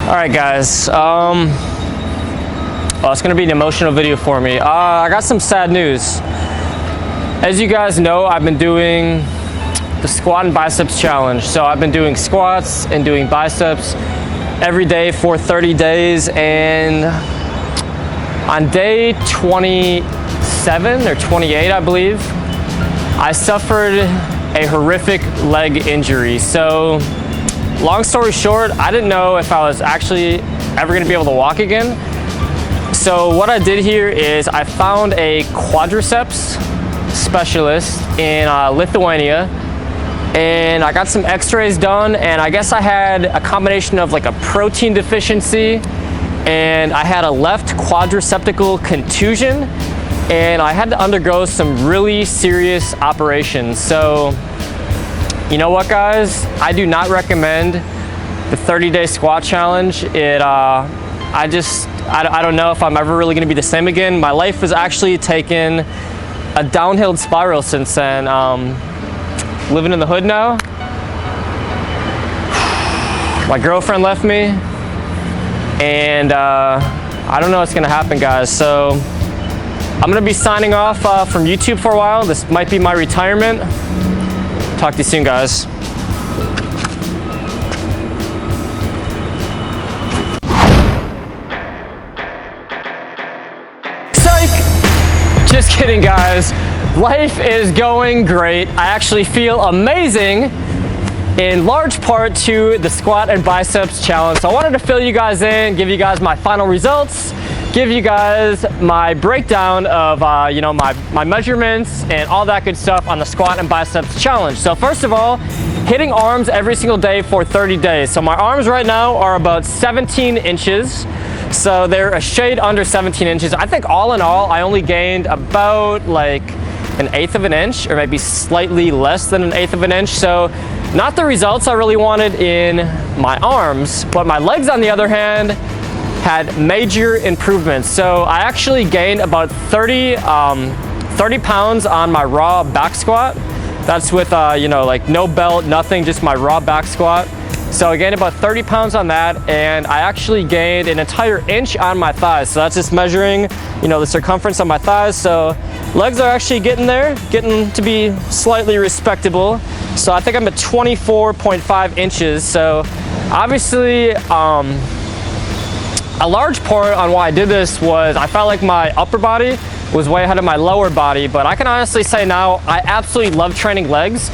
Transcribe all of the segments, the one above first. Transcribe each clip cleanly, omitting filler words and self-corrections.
All right, guys. It's gonna be an emotional video for me. I got some sad news. As you guys know, I've been doing the squat and biceps challenge. So I've been doing squats and doing biceps every day for 30 days, and on day 27 or 28, I believe, I suffered a horrific leg injury. So long story short, I didn't know if I was actually ever gonna be able to walk again. So what I did here is I found a quadriceps specialist in Lithuania, and I got some x-rays done, and I guess I had a combination of like a protein deficiency, and I had a left quadriceptical contusion, and I had to undergo some really serious operations. So you know what, guys? I do not recommend the 30-day squat challenge. I don't know if I'm ever really gonna be the same again. My life has actually taken a downhill spiral since then. Living in the hood now. My girlfriend left me, and I don't know what's gonna happen, guys. So I'm gonna be signing off from YouTube for a while. This might be my retirement. Talk to you soon, guys. Psych! Just kidding, guys. Life is going great. I actually feel amazing, in large part to the squat and biceps challenge. So I wanted to fill you guys in, give you guys my final results, give you guys my breakdown of my measurements and all that good stuff on the squat and biceps challenge. So first of all, hitting arms every single day for 30 days. So my arms right now are about 17 inches. So they're a shade under 17 inches. I think all in all, I only gained about like 1/8 of an inch, or maybe slightly less than 1/8 of an inch. So not the results I really wanted in my arms, but my legs, on the other hand, had major improvements. So I actually gained about 30 pounds on my raw back squat. That's with like no belt, nothing, just my raw back squat. So I gained about 30 pounds on that, and I actually gained an entire inch on my thighs. So that's just measuring, the circumference on my thighs. So legs are actually getting there, getting to be slightly respectable. So I think I'm at 24.5 inches. So obviously, a large part on why I did this was I felt like my upper body was way ahead of my lower body, but I can honestly say now I absolutely love training legs.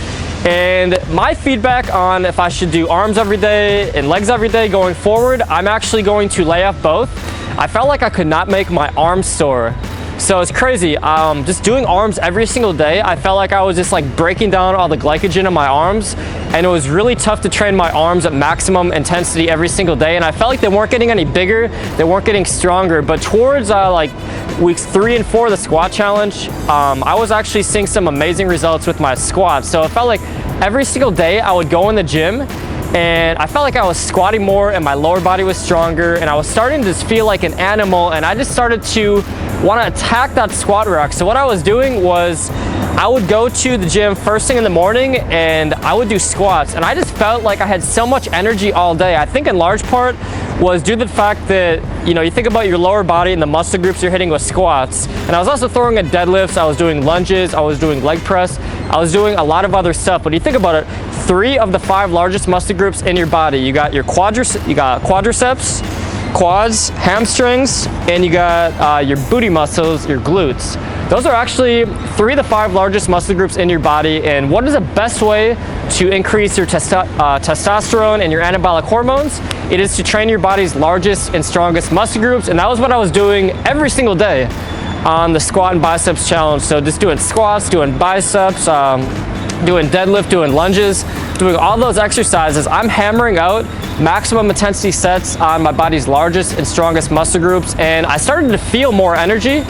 And my feedback on if I should do arms every day and legs every day going forward, I'm actually going to lay off both. I felt like I could not make my arms sore. So it's crazy. Just doing arms every single day, I felt like I was just like breaking down all the glycogen in my arms, and it was really tough to train my arms at maximum intensity every single day. And I felt like they weren't getting any bigger, they weren't getting stronger. But towards like weeks 3 and 4 of the squat challenge, I was actually seeing some amazing results with my squats. So it felt like every single day I would go in the gym, and I felt like I was squatting more and my lower body was stronger, and I was starting to just feel like an animal, and I just started to want to attack that squat rack. So what I was doing was I would go to the gym first thing in the morning and I would do squats, and I just felt like I had so much energy all day. I think in large part was due to the fact that, you think about your lower body and the muscle groups you're hitting with squats. And I was also throwing in deadlifts, I was doing lunges, I was doing leg press, I was doing a lot of other stuff. But you think about it, 3 of the 5 largest muscle groups in your body, you got your quadriceps, quads, hamstrings, and you got your booty muscles, your glutes. Those are actually 3 of the 5 largest muscle groups in your body. And what is the best way to increase your testosterone and your anabolic hormones? It is to train your body's largest and strongest muscle groups. And that was what I was doing every single day on the squat and biceps challenge. So just doing squats, doing biceps, doing deadlift, doing lunges, doing all those exercises. I'm hammering out maximum intensity sets on my body's largest and strongest muscle groups, and I started to feel more energy,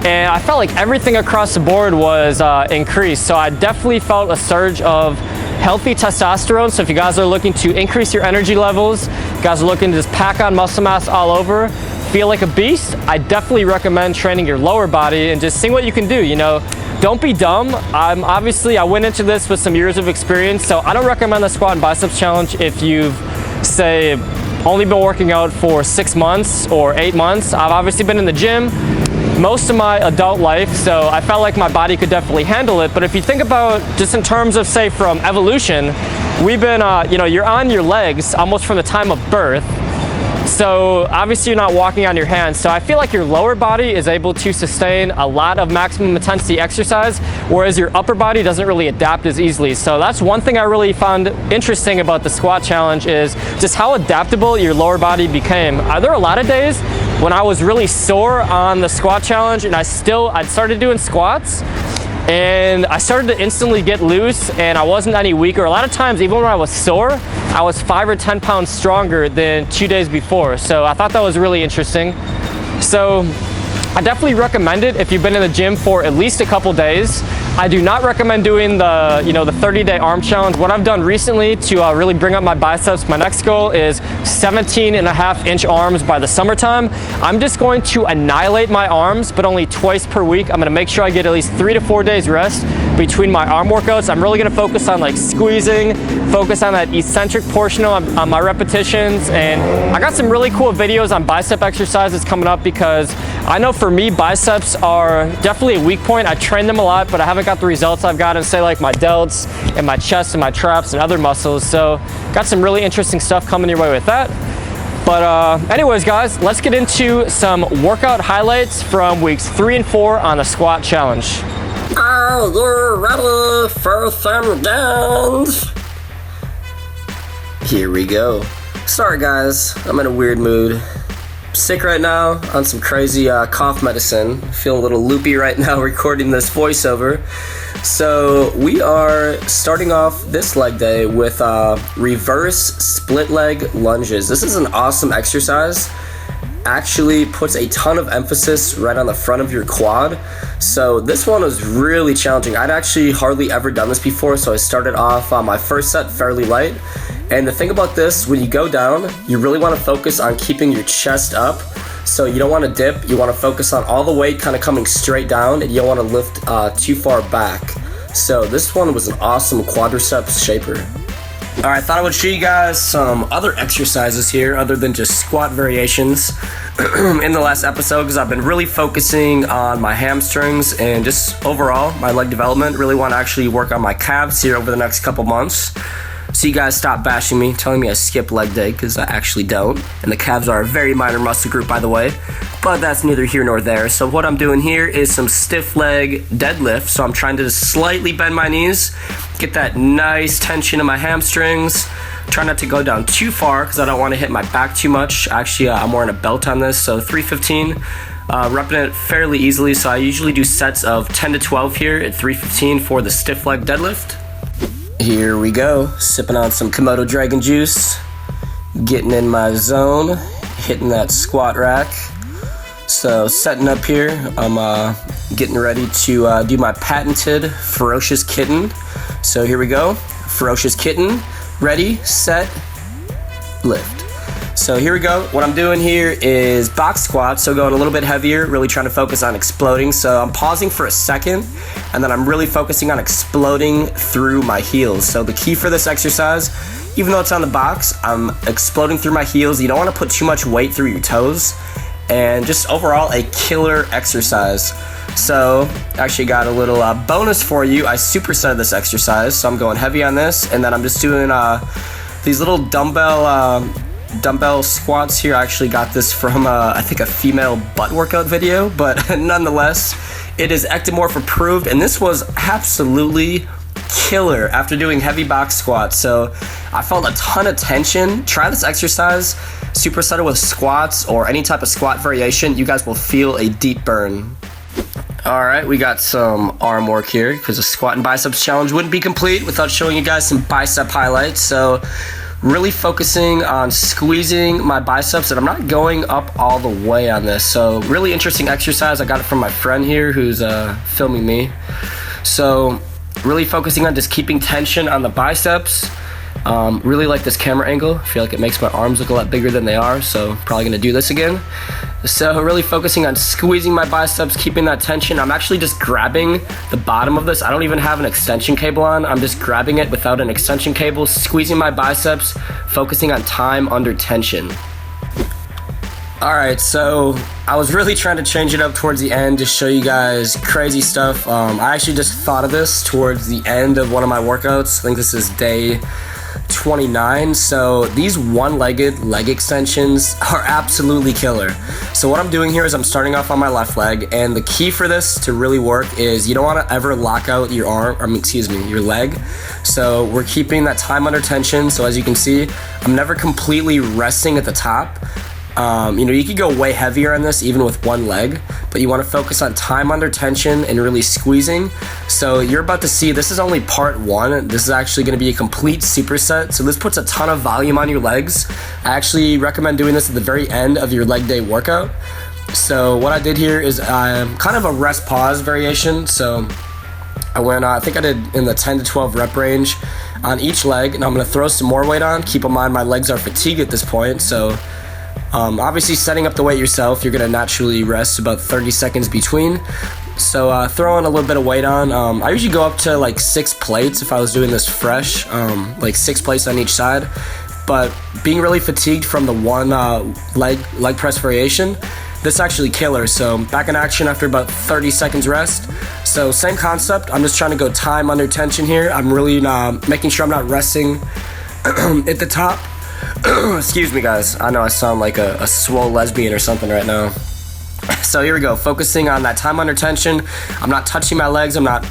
and I felt like everything across the board was increased. So I definitely felt a surge of healthy testosterone. So if you guys are looking to increase your energy levels, you guys are looking to just pack on muscle mass all over, feel like a beast, I definitely recommend training your lower body and just seeing what you can do. Don't be dumb. I went into this with some years of experience, so I don't recommend the squat and biceps challenge if you've, say, only been working out for 6 months or 8 months. I've obviously been in the gym most of my adult life, so I felt like my body could definitely handle it. But if you think about just in terms of, say, from evolution, we've been, you know, you're on your legs almost from the time of birth. So obviously you're not walking on your hands. So I feel like your lower body is able to sustain a lot of maximum intensity exercise, whereas your upper body doesn't really adapt as easily. So that's one thing I really found interesting about the squat challenge, is just how adaptable your lower body became. There are a lot of days when I was really sore on the squat challenge, and I'd started doing squats, and I started to instantly get loose, and I wasn't any weaker. A lot of times, even when I was sore, I was 5 or 10 pounds stronger than 2 days before. So I thought that was really interesting. So I definitely recommend it if you've been in the gym for at least a couple days. I do not recommend doing the 30-day arm challenge. What I've done recently to really bring up my biceps, my next goal is 17.5-inch arms by the summertime. I'm just going to annihilate my arms, but only twice per week. I'm gonna make sure I get at least 3 to 4 days rest between my arm workouts. I'm really gonna focus on like squeezing, focus on that eccentric portion on my repetitions. And I got some really cool videos on bicep exercises coming up, because I know for me, biceps are definitely a weak point. I train them a lot, but I haven't got the results I've got in, say, like my delts and my chest and my traps and other muscles. So got some really interesting stuff coming your way with that. But anyways, guys, let's get into some workout highlights from weeks 3 and 4 on the squat challenge. Are you ready for some guns? Here we go. Sorry guys, I'm in a weird mood. Sick right now on some crazy cough medicine. Feeling a little loopy right now recording this voiceover. So we are starting off this leg day with reverse split leg lunges. This is an awesome exercise. Actually puts a ton of emphasis right on the front of your quad. So this one was really challenging. I'd actually hardly ever done this before, so I started off my first set fairly light. And the thing about this, when you go down, you really want to focus on keeping your chest up. So you don't want to dip, you want to focus on all the weight kind of coming straight down, and you don't want to lift too far back. So this one was an awesome quadriceps shaper. Alright, I thought I would show you guys some other exercises here other than just squat variations in the last episode, because I've been really focusing on my hamstrings and just overall my leg development. Really want to actually work on my calves here over the next couple months. So you guys stop bashing me, telling me I skip leg day, because I actually don't. And the calves are a very minor muscle group, by the way. But that's neither here nor there. So what I'm doing here is some stiff leg deadlift. So I'm trying to just slightly bend my knees, get that nice tension in my hamstrings. Try not to go down too far, because I don't want to hit my back too much. Actually, I'm wearing a belt on this, so 315. Repping it fairly easily. So I usually do sets of 10 to 12 here at 315 for the stiff leg deadlift. Here we go, sipping on some Komodo dragon juice, getting in my zone, hitting that squat rack. So setting up here, I'm getting ready to do my patented ferocious kitten. So here we go, ferocious kitten, ready, set, lift. So here we go. What I'm doing here is box squats, so going a little bit heavier, really trying to focus on exploding. So I'm pausing for a second, and then I'm really focusing on exploding through my heels. So the key for this exercise, even though it's on the box, I'm exploding through my heels. You don't want to put too much weight through your toes, and just overall a killer exercise. So actually got a little bonus for you. I supersetted this exercise, so I'm going heavy on this, and then I'm just doing these little dumbbell squats here. I actually got this from I think a female butt workout video, but nonetheless, it is ectomorph approved, and this was absolutely killer after doing heavy box squats. So I felt a ton of tension. Try this exercise, superset it with squats or any type of squat variation. You guys will feel a deep burn. Alright, we got some arm work here, because the squat and biceps challenge wouldn't be complete without showing you guys some bicep highlights. So really focusing on squeezing my biceps, and I'm not going up all the way on this. So really interesting exercise. I got it from my friend here who's filming me. So really focusing on just keeping tension on the biceps, Really like this camera angle. I feel like it makes my arms look a lot bigger than they are, so probably gonna do this again. So really focusing on squeezing my biceps, keeping that tension. I'm actually just grabbing the bottom of this. I don't even have an extension cable on. I'm just grabbing it without an extension cable, squeezing my biceps, focusing on time under tension. Alright, so I was really trying to change it up towards the end to show you guys crazy stuff. I actually just thought of this towards the end of one of my workouts. I think this is day 29. So these one-legged leg extensions are absolutely killer. So what I'm doing here is I'm starting off on my left leg, and the key for this to really work is you don't want to ever lock out your your leg. So we're keeping that time under tension. So as you can see, I'm never completely resting at the top. You could go way heavier on this even with one leg, but you want to focus on time under tension and really squeezing. So you're about to see, this is only part one. This is actually going to be a complete superset. So this puts a ton of volume on your legs. I actually recommend doing this at the very end of your leg day workout. So what I did here is kind of a rest pause variation. So I went, I think I did in the 10 to 12 rep range on each leg, and I'm going to throw some more weight on. Keep in mind my legs are fatigued at this point, so obviously setting up the weight yourself, you're going to naturally rest about 30 seconds between. So throwing a little bit of weight on. I usually go up to like 6 plates if I was doing this fresh, like 6 plates on each side. But being really fatigued from the one leg press variation, this is actually killer. So back in action after about 30 seconds rest. So same concept, I'm just trying to go time under tension here. I'm really making sure I'm not resting at the top. Excuse me guys, I know I sound like a swole lesbian or something right now. So here we go, focusing on that time under tension. I'm not touching my legs, I'm not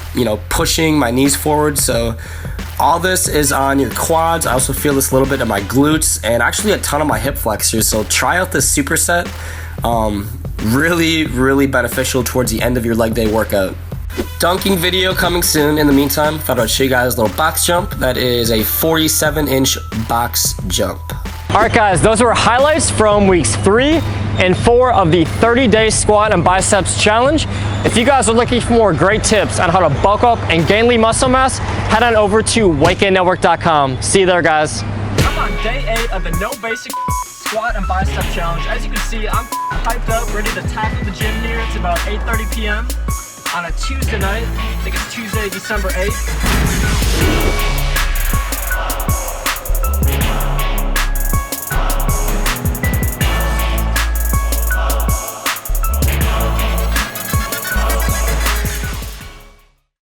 pushing my knees forward. So all this is on your quads. I also feel this a little bit in my glutes and actually a ton of my hip flexors. So try out this superset. Really beneficial towards the end of your leg day workout. Dunking video coming soon. In the meantime, thought I'd show you guys a little box jump. That is a 47-inch box jump. Alright guys, those were highlights from weeks 3 and 4 of the 30-day squat and biceps challenge. If you guys are looking for more great tips on how to bulk up and gain lean muscle mass, head on over to weightgainnetwork.com. See you there guys. I'm on day 8 of the no basic squat and bicep challenge. As you can see, I'm hyped up, ready to tackle the gym here. It's about 8:30 p.m. on a Tuesday night. I think it's Tuesday, December 8th.